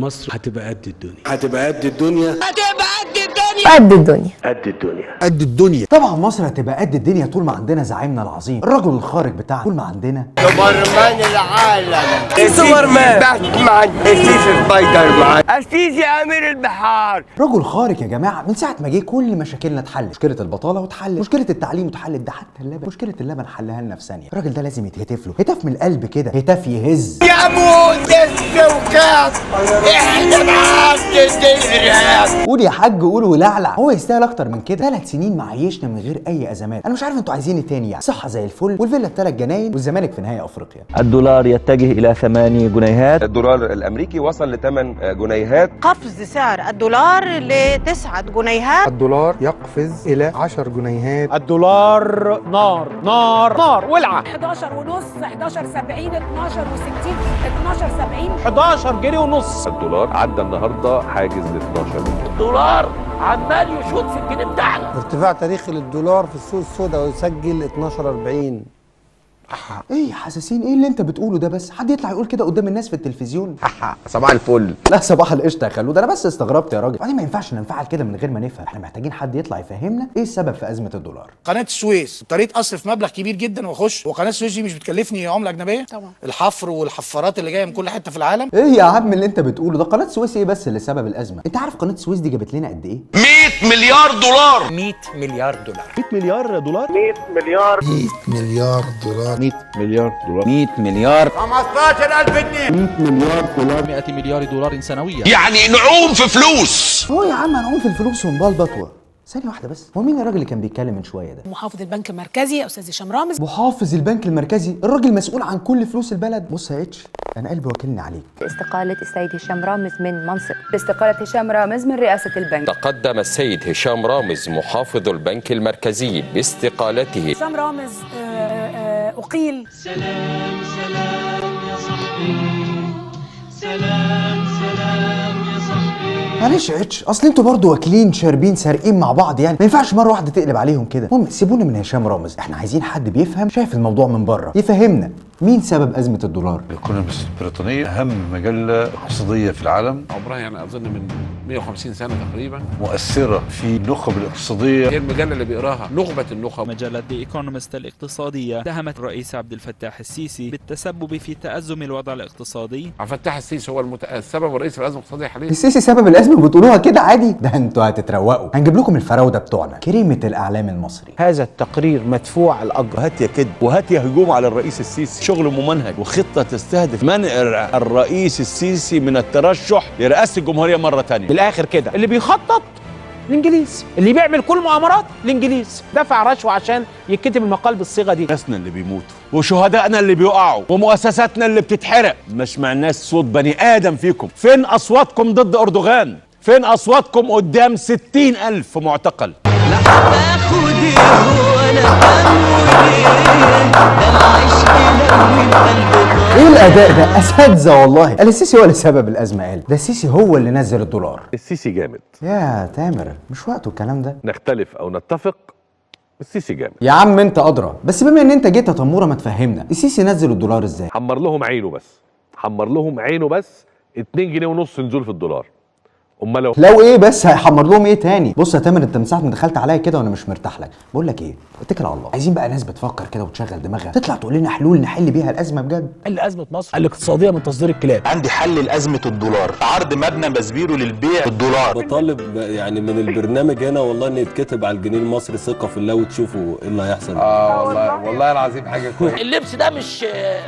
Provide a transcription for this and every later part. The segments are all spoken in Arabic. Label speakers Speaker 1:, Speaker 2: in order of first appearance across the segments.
Speaker 1: مصر هتبقى قد الدنيا.
Speaker 2: هتبقى قد الدنيا.
Speaker 3: قد الدنيا.
Speaker 2: قد الدنيا.
Speaker 1: قد الدنيا.
Speaker 4: طبعا مصر هتبقى قد الدنيا طول ما عندنا زعيمنا العظيم الرجل الخارق بتاعنا، طول ما عندنا
Speaker 5: سوبرمان العالم،
Speaker 6: سوبرمان،
Speaker 5: باتمان، السيسي سبايدر مان، السيسي امير البحار.
Speaker 4: رجل خارق يا جماعه. من ساعه ما جه كل مشاكلنا اتحلت، مشكله البطاله واتحلت، مشكله التعليم واتحلت، ده حتى اللبن، مشكله اللبن حلها لنا في ثانيه. الراجل ده لازم يتهتف له هتاف من القلب كده، هتاف يهز.
Speaker 5: يا ابو دس وكاف احنا معاك ضد الارهاب.
Speaker 4: قول يا حاج قول ولعلع، هو يستاهل اكتر من كده. 3 سنين معيشنا من غير اي ازمات. انا مش عارف انتوا عايزين ايه تاني يعني. صحه زي الفل والفيلا ب3 جناين والزمالك في نهائي افريقيا.
Speaker 7: الدولار يتجه الى 8 جنيهات.
Speaker 6: الدولار الامريكي وصل ل8 جنيهات.
Speaker 8: قفز سعر الدولار ل9 جنيهات.
Speaker 9: الدولار يقفز الى 10 جنيهات.
Speaker 10: الدولار نار نار نار ولعه.
Speaker 11: 11 ونص، 11.70، 12.60، 12.70،
Speaker 10: 11 جنيه ونص.
Speaker 6: الدولار عدى النهارده حاجز ل 12 جنيه.
Speaker 12: الدولار عمال يشوط في الجنيه بتاعنا.
Speaker 13: ارتفاع تاريخي للدولار في السوق السوداء ويسجل 12.40.
Speaker 4: ايه حساسين ايه اللي انت بتقوله ده؟ بس حد يطلع يقول كده قدام الناس في التلفزيون؟
Speaker 6: صباح الفل.
Speaker 4: لا صباح القشطه يا خلود، انا بس استغربت يا راجل. بعدين ما ينفعش ننفعل كده من غير ما نفهم. احنا محتاجين حد يطلع يفهمنا ايه السبب في ازمه الدولار.
Speaker 14: قناه السويس اضطريت اصرف مبلغ كبير جدا واخش، وقناه السويس دي مش بتكلفني عمله اجنبيه
Speaker 11: طبعا.
Speaker 14: الحفر والحفارات اللي جايه من كل حته في العالم.
Speaker 4: ايه يا عم اللي انت بتقوله ده؟ قناه السويس ايه بس اللي سبب الازمه؟ انت عارف قناه السويس دي جابت لنا قد ايه؟
Speaker 5: 100 مليار دولار.
Speaker 10: 100 مليار دولار.
Speaker 7: 100 مليار دولار.
Speaker 2: 100 مليار.
Speaker 13: 100 مليار دولار.
Speaker 7: 100 مليار دولار.
Speaker 5: 100 مليار.
Speaker 2: 15000 جنيه.
Speaker 7: 100 مليار دولار. 100 مليار دولار سنويا.
Speaker 5: يعني نعوم في فلوس.
Speaker 4: هو يا عم هنقوم في الفلوس ونبلبط. ثانية واحدة بس، هو مين الراجل اللي كان بيتكلم من شوية ده؟
Speaker 11: محافظ البنك المركزي استاذ هشام رامز.
Speaker 4: محافظ البنك المركزي، الراجل مسؤول عن كل فلوس البلد. بص يا اتش، انا قلبي واكلني عليك.
Speaker 3: استقالة السيد هشام رامز من منصب. استقالة هشام رامز من رئاسة البنك.
Speaker 15: تقدم السيد هشام رامز محافظ البنك المركزي باستقالته.
Speaker 11: هشام رامز أقيل.
Speaker 16: سلام سلام يا صاحبي، سلام سلام يا صاحبي.
Speaker 4: معلش يا اتش، اصل انتوا برضه واكلين شاربين سارقين مع بعض يعني، ما ينفعش مره واحده تقلب عليهم كده. المهم سيبونا من هشام رامز، احنا عايزين حد بيفهم شايف الموضوع من بره يفهمنا مين سبب ازمه الدولار.
Speaker 17: الايكونومست البريطانيه اهم مجله اقتصاديه في العالم،
Speaker 18: عمرها يعني اظن من 150 سنه تقريبا،
Speaker 17: مؤثره في النخب الاقتصاديه.
Speaker 18: هي المجله اللي بيقراها نخبه النخب.
Speaker 19: مجله ذا ايكونومست الاقتصاديه اتهمت الرئيس عبد الفتاح السيسي بالتسبب في تأزم الوضع الاقتصادي.
Speaker 18: عبد الفتاح السيسي هو السبب الرئيسي في الازمه الاقتصاديه حاليا.
Speaker 4: السيسي سبب الازمه بتقولوها كده عادي؟ ده انتوا هتتروقوا. هنجيب لكم الفراوده بتوعنا، كريمه الاعلام المصري.
Speaker 7: هذا التقرير مدفوع الاجر. هات يا كده وهات يا هجوم على الرئيس السيسي، شغل ممنهج وخطه تستهدف منع الرئيس السيسي من الترشح لرئاسه الجمهوريه مره ثانيه.
Speaker 10: من الاخر كده اللي بيخطط الانجليز، اللي بيعمل كل مؤامرات الانجليز، دفع رشوه عشان يتكتب المقال بالصيغه دي.
Speaker 7: ناسنا اللي بيموتوا وشهدائنا اللي بيقعوا ومؤسساتنا اللي بتتحرق، ما سمعناش صوت بني ادم فيكم. فين اصواتكم ضد اردوغان؟ فين اصواتكم قدام 60,000 معتقل؟
Speaker 16: لا تاخدي ولا تاخدي، ده العشق لو القلب.
Speaker 4: ايه الاداء ده؟ اساتذه والله. قال السيسي هو اللي سبب الازمه، قال ده السيسي هو اللي نزل الدولار.
Speaker 6: السيسي جامد
Speaker 4: يا تامر مش وقته الكلام ده.
Speaker 6: نختلف او نتفق، السيسي جامد.
Speaker 4: يا عم انت ادرى، بس بما ان انت جيت يا تموره ما تفهمنا السيسي نزل الدولار ازاي؟
Speaker 6: حمر لهم عينه بس، حمر لهم عينه بس. 2 جنيه ونص نزول في الدولار. امال
Speaker 4: لو ايه بس هيحمر لهم ايه تاني؟ بص يا تامر، انت من ساعه ما دخلت عليا كده وانا مش مرتاح لك. بقول لك ايه، اتكل على الله. عايزين بقى ناس بتفكر كده وتشغل دماغها، تطلع تقول لنا حلول نحل بيها الازمه بجد.
Speaker 10: حل ازمه مصر الاقتصاديه من تصدير الكلاب.
Speaker 20: عندي حل لازمه الدولار، عرض مبنى مسبيرو للبيع بالدولار.
Speaker 12: بطالب يعني من البرنامج هنا والله ان يتكتب على الجنيه المصري ثقه في الله وتشوفوا ايه اللي هيحصل.
Speaker 6: والله العظيم حاجه كويسه.
Speaker 12: اللبس ده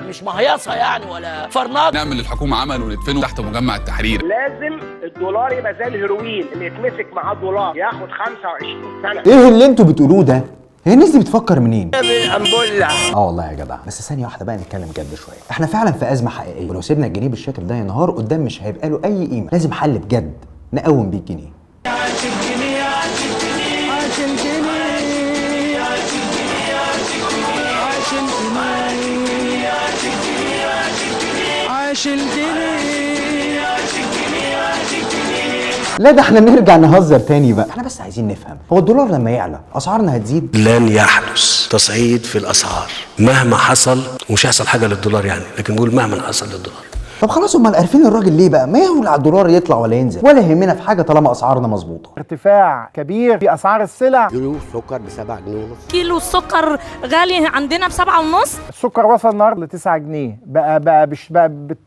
Speaker 12: مش مهيصه يعني ولا فرناط.
Speaker 2: نعمل للحكومه عمل وندفنه تحت مجمع التحرير.
Speaker 6: لازم الدولار يبقى زي الهيروين اللي يتمسك معاه دولار ياخد 25 سنه.
Speaker 4: ايه اللي انتوا بتقولوه ده؟ هي الناس دي بتفكر منين؟
Speaker 12: بالأمبولة.
Speaker 4: والله يا جدع، بس ثانيه واحده بقى نتكلم جد شويه. احنا فعلا في ازمه حقيقيه، ولو سيبنا الجنيه بالشكل ده ينهار قدام مش هيبقى له اي قيمه. لازم حل بجد نقوم بيه الجنيه. لا ده احنا نرجع نهزر تاني بقى. احنا بس عايزين نفهم، هو الدولار لما يعلى اسعارنا هتزيد؟
Speaker 2: لن يحدث تصعيد في الاسعار مهما حصل، ومش هيحصل حاجه للدولار يعني، لكن نقول مهما حصل للدولار.
Speaker 4: طب خلاص امال عارفين الراجل ليه بقى؟ ما يولع الدولار يطلع ولا ينزل، ولا يهمنا في حاجه طالما اسعارنا مظبوطه.
Speaker 9: ارتفاع كبير في اسعار السلع.
Speaker 5: كيلو سكر ب7 جنيه ونص.
Speaker 11: كيلو السكر غالي عندنا ب7 ونص.
Speaker 9: السكر وصل النهارده ل9 جنيه،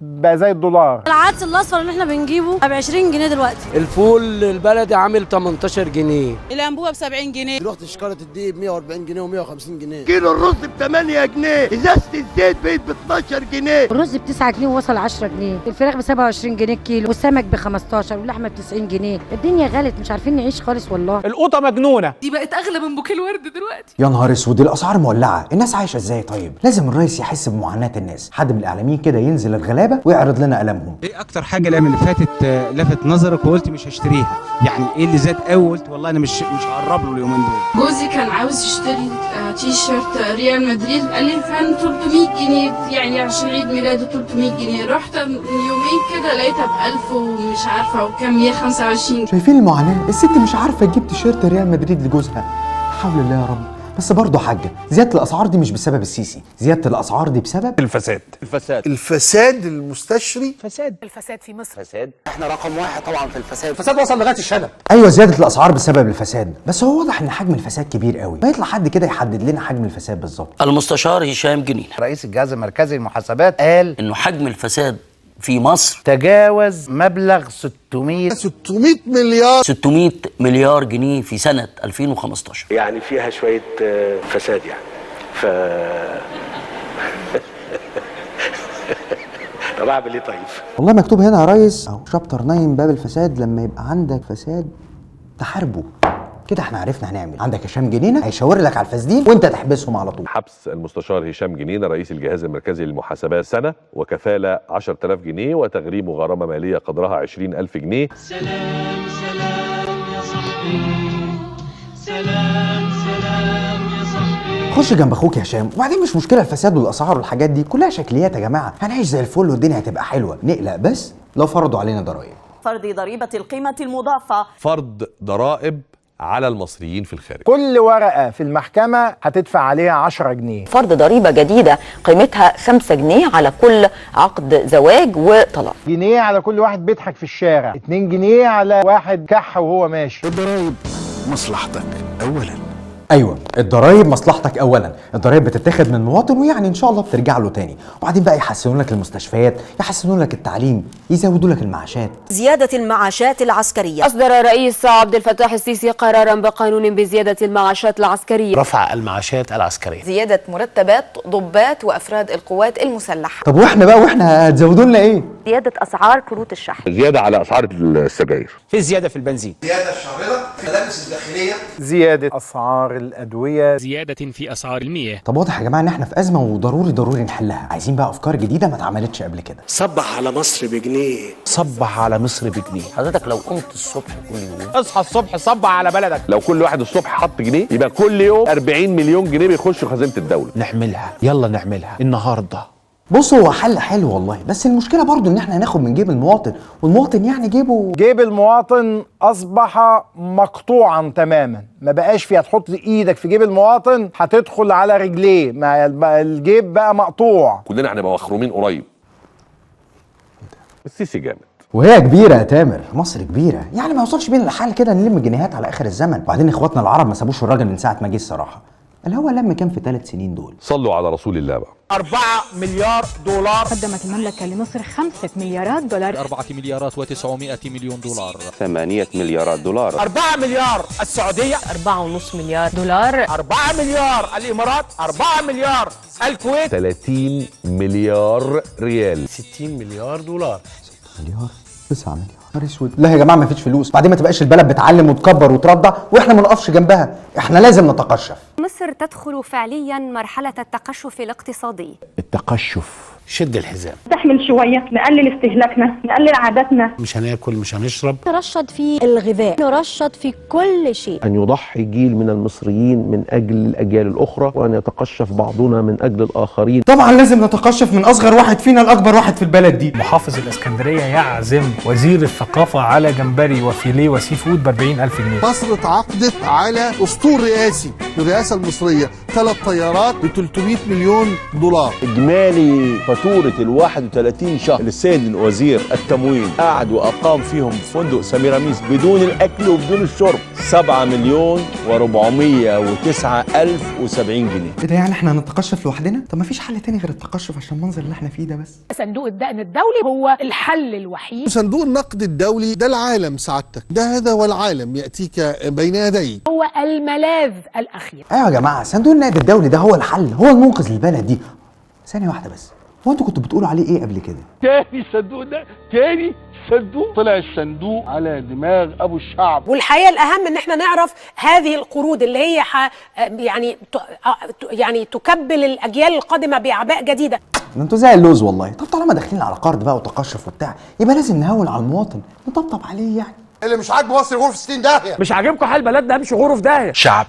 Speaker 9: بقى زي الدولار.
Speaker 11: العدس الاصفر اللي احنا بنجيبه ب20 جنيه دلوقتي.
Speaker 5: الفول البلدي عامل 18 جنيه.
Speaker 8: الانبوبه ب70 جنيه.
Speaker 5: رحت شكاره الدقيق ب140 جنيه و150 جنيه. كيلو الرز ب8 جنيه. ازازه الزيت بقت ب12 جنيه.
Speaker 11: الرز ب9 جنيه ووصل 10 جنيه، الفراخ ب27 جنيه الكيلو، والسمك ب15، واللحمه ب90 جنيه. الدنيا غلت، مش عارفين نعيش خالص والله.
Speaker 10: القوطه مجنونه،
Speaker 11: دي بقت اغلى من بوكيه الورد دلوقتي.
Speaker 4: يا نهار اسود، الاسعار مولعه، الناس عايشه ازاي؟ طيب لازم الرئيس يحس بمعاناه الناس، حد من الاعلاميين كده ينزل الغلابه ويعرض لنا المهم.
Speaker 21: ايه اكتر حاجه الايام اللي فاتت لفت نظرك وقلت مش هشتريها؟ يعني ايه اللي زاد قوي قلت والله انا مش هقرب له اليومين دول؟
Speaker 22: جوزي كان عاوز يشتري تي شيرت ريال مدريد، قال لي كان 300 جنيه يعني عشان عيد ميلاده 300 جنيه. رحت من يومين كده لقيتها ب1000 ومش عارفه وكام 125.
Speaker 4: شايفين المعاناه؟ الست مش عارفه تجيب تيشيرت ريال مدريد لجوزها. حول الله يا رب. بس برضه حاجه، زياده الاسعار دي مش بسبب السيسي، زياده الاسعار دي بسبب
Speaker 14: الفساد المستشري.
Speaker 11: الفساد في مصر.
Speaker 5: فساد. احنا رقم 1 طبعا في الفساد.
Speaker 14: الفساد وصل لغايه الشنب.
Speaker 4: ايوه زياده الاسعار بسبب الفساد، بس هو واضح ان حجم الفساد كبير قوي، ما يطلع حد كده يحدد لنا حجم الفساد بالظبط.
Speaker 23: المستشار هشام جنينة
Speaker 5: رئيس الجهاز المركزي للمحاسبات قال
Speaker 23: انه حجم الفساد في مصر
Speaker 5: تجاوز مبلغ 600
Speaker 23: مليار جنيه في سنة 2015.
Speaker 6: يعني فيها شويه فساد يعني طب اعمل ايه طيب؟
Speaker 4: والله مكتوب هنا يا ريس اهو شابتر 9 باب الفساد، لما يبقى عندك فساد تحاربه. كده احنا عرفنا هنعمل. عندك هشام جنينة هيشاور لك على الفاسدين وانت تحبسهم على طول.
Speaker 6: حبس المستشار هشام جنينة رئيس الجهاز المركزي للمحاسبات سنة، وكفالة 10000 جنيه، وتغريم غرامة مالية قدرها 20000 جنيه.
Speaker 16: سلام سلام يا صاحبي، سلام سلام يا صاحبي.
Speaker 4: خش جنب اخوك يا هشام. وبعدين مش مشكله الفساد والاسعار والحاجات دي كلها شكليات يا جماعه، هنعيش زي الفل والدنيا هتبقى حلوه. نقلق بس لو فرضوا علينا ضرائب.
Speaker 8: فرض ضريبه القيمه المضافه.
Speaker 6: فرض ضرائب على المصريين في الخارج.
Speaker 9: كل ورقه في المحكمه هتدفع عليها 10 جنيه.
Speaker 3: فرض ضريبه جديده قيمتها 5 جنيه على كل عقد زواج وطلاق.
Speaker 9: جنيه على كل واحد بيضحك في الشارع. 2 جنيه على واحد كح وهو ماشي.
Speaker 14: الضرايب مصلحتك اولا.
Speaker 4: ايوه الضرايب مصلحتك اولا. الضرايب بتتاخد من المواطن ويعني ان شاء الله بترجع له تاني، وبعدين بقى يحسنوا لك المستشفيات، يحسنوا لك التعليم، يزودوا لك المعاشات.
Speaker 8: زياده المعاشات العسكريه.
Speaker 3: أصدر الرئيس عبد الفتاح السيسي قرارا بقانون بزيادة المعاشات العسكرية.
Speaker 5: رفع المعاشات العسكرية.
Speaker 3: زيادة مرتبات ضباط وأفراد القوات المسلحة.
Speaker 4: طب واحنا هتزودوا لنا ايه؟
Speaker 3: زيادة أسعار كروت الشحن.
Speaker 6: زيادة على أسعار السجاير.
Speaker 10: في زياده في البنزين.
Speaker 14: زياده الشامله في الملابس الداخليه.
Speaker 9: زياده اسعار الادويه.
Speaker 19: زيادة في أسعار المياه.
Speaker 4: طب واضح يا جماعه ان احنا في ازمه وضروري نحلها. عايزين بقى افكار جديده ما اتعملتش قبل كده.
Speaker 5: صبح على مصر بجنيه.
Speaker 21: صبح على مصر بجنيه.
Speaker 23: حضرتك لو قمت الصبح كل يوم
Speaker 10: اصحى الصبح صبح على بلدك.
Speaker 6: لو كل واحد الصبح حط جنيه يبقى كل يوم 40 مليون جنيه بيخشوا خزينة الدولة.
Speaker 21: نعملها، يلا نعملها النهارده.
Speaker 4: بص هو حل حلو والله، بس المشكله برضو ان احنا هناخد من جيب المواطن، والمواطن يعني
Speaker 9: جيب المواطن اصبح مقطوعا تماما. ما بقاش فيها تحط ايدك في جيب المواطن هتدخل على رجليه، ما الجيب بقى مقطوع.
Speaker 6: كلنا هنبقى مخرومين قريب. السيسي جامد.
Speaker 4: وهي كبيره يا تامر، مصر كبيره، يعني ما يوصلش بينا الحال كده نلم جنيهات على اخر الزمن. وبعدين اخواتنا العرب ما سابوش الراجل من ساعه ما جه الصراحه. الهوا لم كام في 3 سنين دول.
Speaker 6: صلوا على رسول الله بقى.
Speaker 10: 4 مليار دولار.
Speaker 11: قدمت المملكة لمصر 5 مليارات دولار.
Speaker 19: 4 مليارات و900 مليون دولار.
Speaker 12: 8 مليارات دولار.
Speaker 10: 4 مليار السعودية.
Speaker 11: 4.5 مليار دولار.
Speaker 10: 4 مليار الإمارات. 4 مليار الكويت.
Speaker 6: 30 مليار ريال.
Speaker 5: 60 مليار دولار.
Speaker 4: 6 مليار 9 مليار. نهار اسود. لا يا جماعه ما فيش فلوس، بعدين ما تبقاش البلد بتعلم وتكبر وترضع واحنا ما نقفش جنبها. احنا لازم نتقشف.
Speaker 3: مصر تدخل فعليا مرحلة التقشف الاقتصادي.
Speaker 21: التقشف.
Speaker 5: شد الحزام.
Speaker 11: نستحمل شوية، نقلل استهلاكنا، نقلل عاداتنا.
Speaker 5: مش هناكل، مش هنشرب.
Speaker 11: نرشد في الغذاء، نرشد في كل شيء.
Speaker 12: أن يضحي جيل من المصريين من أجل الأجيال الأخرى، وأن يتقشف بعضنا من أجل الآخرين.
Speaker 4: طبعا لازم نتقشف من أصغر واحد فينا لأكبر واحد في البلد دي.
Speaker 9: محافظ الإسكندرية يعزم وزير الثقافة على جمبري وفيليه وسي فود ب40,000 جنيه.
Speaker 14: مصر اتعاقدت على اسطول رئاسي للرئاسه المصريه، 3 طيارات ب 300 مليون دولار.
Speaker 21: إجمالي
Speaker 7: فاتورة ال 31 شهر اللي السيد وزير التموين قعد وأقام فيهم في فندق سميراميس بدون الأكل وبدون الشرب 7,409,070 جنيه.
Speaker 4: ايه ده يعني احنا هنتقشف لوحدنا؟ طب ما فيش حل تاني غير التقشف عشان المنظر اللي احنا فيه ده بس.
Speaker 1: صندوق الدقن الدولي هو الحل الوحيد.
Speaker 5: صندوق النقد الدولي ده العالم سعادتك، ده هذا والعالم يأتيك بين يديه،
Speaker 1: هو الملاذ الأخير.
Speaker 4: ايوه يا جماعه، صندوق النقد الدولي ده هو الحل، هو المنقذ للبلد دي. ثانيه واحده بس، هو انتوا كنتوا بتقولوا عليه ايه قبل كده؟
Speaker 5: تاني الصندوق ده، تاني صندوق، طلع الصندوق على دماغ ابو الشعب.
Speaker 1: والحقيقه الاهم ان احنا نعرف هذه القروض اللي هي يعني تكبل الاجيال القادمه باعباء جديده.
Speaker 4: ده انتوا زي اللوز والله. طب طالما داخلين على قرض بقى وتقشف وبتاع، يبقى لازم نهون على المواطن، نطبطب عليه يعني.
Speaker 5: اللي مش عاجبه مصر غور في 60 داهيه.
Speaker 10: مش عاجبكم حال بلدنا، امشي غوره في داهيه.
Speaker 17: شعب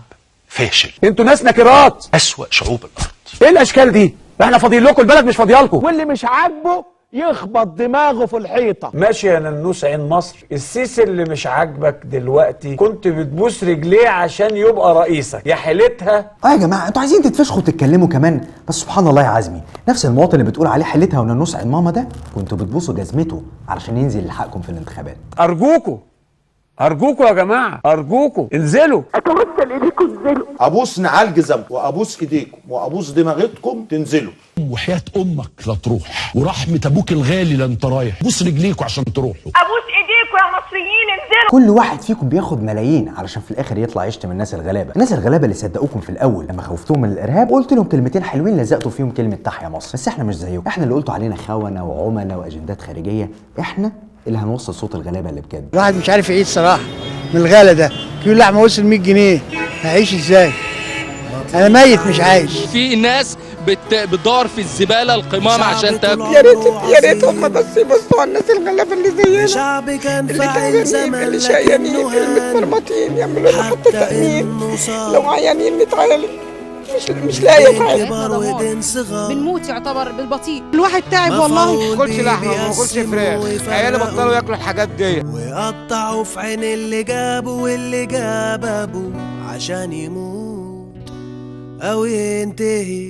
Speaker 17: فاشل،
Speaker 10: انتوا ناس نكرات،
Speaker 17: أسوأ شعوب الأرض.
Speaker 10: ايه الاشكال دي؟ احنا فاضيين لكم، البلد مش فاضيه لكم. واللي مش عاجبه يخبط دماغه في الحيطه.
Speaker 13: ماشي يا ننوس عين مصر، السيسي اللي مش عاجبك دلوقتي كنت بتبوس رجليه عشان يبقى رئيسك، يا حيلتها.
Speaker 4: يا جماعه انتوا عايزين تتفشخوا وتتكلموا كمان، بس سبحان الله يا عزمي، نفس المواطن اللي بتقول عليه حلتها وننوس عين ماما ده كنتوا بتبوسوا جزمته علشان ينزل يلحقكم في الانتخابات.
Speaker 10: ارجوكوا يا جماعه، ارجوكوا انزلوا،
Speaker 5: اتوسل اليكم انزلوا. ابوس نعال جزمكم وابوس ايديكم وابوس دماغتكم تنزلوا.
Speaker 15: وحياة امك لا تروح، ورحمة ابوك الغالي لا انت رايح، بوس رجليكوا عشان تروحوا.
Speaker 1: ابوس ايديكم يا مصريين انزلوا.
Speaker 4: كل واحد فيكم بياخد ملايين علشان في الاخر يطلع يشتم الناس الغلابه، الناس الغلابه اللي صدقوكم في الاول لما خوفتوهم من الارهاب وقلت لهم كلمتين حلوين لزقتوا فيهم كلمه تحيا مصر. بس احنا مش زيكم، احنا اللي قلتوا علينا خونه وعملاء واجندات خارجيه، احنا اللي هنوصل صوت الغلابه اللي بجد.
Speaker 14: الواحد مش عارف يعيش صراحه من الغلا ده، كيلو لحمه وصل 100 جنيه، هعيش ازاي؟ انا ميت مش عايش.
Speaker 24: في ناس بتدور في الزباله القمامه عشان تاكل.
Speaker 25: يا ريت هم بس يبصوا على الناس الغلابه اللي زينا، اللي تعبانين، اللي شقيانين، اللي متمرمطين، يعملوا لنا حتى تامين، لو عيانين نتعالج مش لاقي حاجه.
Speaker 8: بنموت يعتبر بالبطيء. الواحد تعب والله.
Speaker 10: ما باكلش لحمه، ما باكلش فراخ، عيالي بطلوا ياكلوا الحاجات دي.
Speaker 26: وقطعوا في عين اللي جابوا واللي جاب ابوه عشان يموت او ينتهي.